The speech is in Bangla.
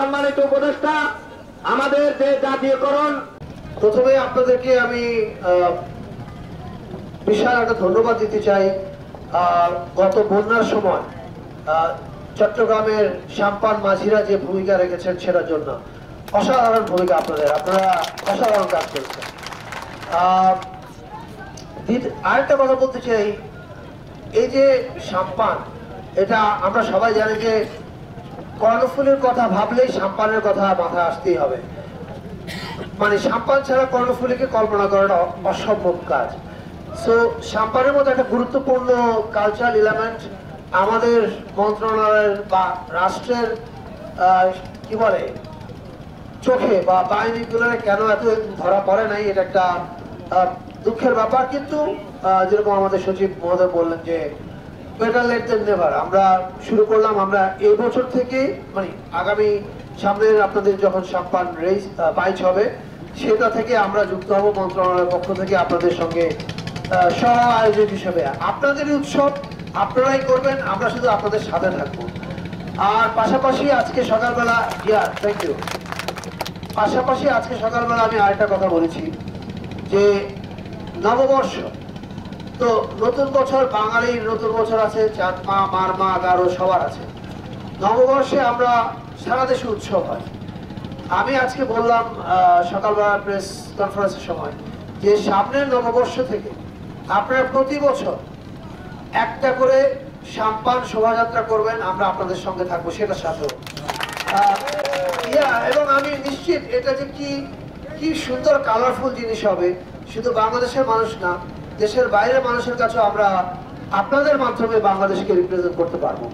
সম্মানিত উপদেষ্টা, আমাদের যে জাতীয়করণ, প্রথমে আপনাদেরকে আমি বিশাল একটা ধন্যবাদ দিতে চাই। গত বন্যার সময় চট্টগ্রামের সাম্পান মাঝিরা যে ভূমিকা রেখেছেন সেটার জন্য অসাধারণ ভূমিকা, আপনারা অসাধারণ কাজ করেছেন। আরেকটা কথা বলতে চাই, এই যে সাম্পান, এটা আমরা সবাই জানি যে কর্ণফুলীর কথা ভাবলেই সাম্পানের কথা মাথায় আসতেই হবে। মানে সাম্পান ছাড়া কর্ণফুলীকে কল্পনা করাটা অসম্ভব কাজ। সো সাম্পানের মতো একটা গুরুত্বপূর্ণ কালচারাল এলিমেন্ট আমাদের মন্ত্রণালয়ের বা রাষ্ট্রের কি বলে চোখে বা বাহিনীগুলোর কেন এত ধরা পড়ে নাই, এটা একটা দুঃখের ব্যাপার। কিন্তু যেরকম আমাদের সচিব মহোদয় বললেন যে বেটার লেট দেন নেভার, আমরা শুরু করলাম। আমরা এই বছর থেকে মানে আগামী সামনের আপনাদের যখন সাম্পান রেস বাইচ হবে সেটা থেকে আমরা যুক্ত হব মন্ত্রণালয়ের পক্ষ থেকে আপনাদের সঙ্গে সহ আয়োজক হিসেবে। আপনাদের উৎসব আপনারাই করবেন, আমরা শুধু আপনাদের সাথে থাকবো। আর পাশাপাশি আজকে সকালবেলা থ্যাংক ইউ, পাশাপাশি আজকে সকালবেলা আমি আরেকটা কথা বলেছি যে নববর্ষ তো, নতুন বছর, বাঙালির নতুন বছর আছে, চাঁদ মা, মার মা, গারো সবার আছে। নববর্ষে আমরা সারা দেশে উৎসব হয়। আমি আজকে বললাম সকালবেলা প্রেস কনফারেন্সের সময় যে সামনের নববর্ষ থেকে আপনারা প্রতি বছর একটা করে সাম্পান শোভাযাত্রা করবেন, আমরা আপনাদের সঙ্গে থাকবো সেটার সাথেও। এবং আমি নিশ্চিত এটা যে কি সুন্দর কালারফুল জিনিস হবে, শুধু বাংলাদেশের মানুষ না, দেশের বাইরের মানুষের কাছেও আমরা আপনাদের মাধ্যমে বাংলাদেশকে রিপ্রেজেন্ট করতে পারবো।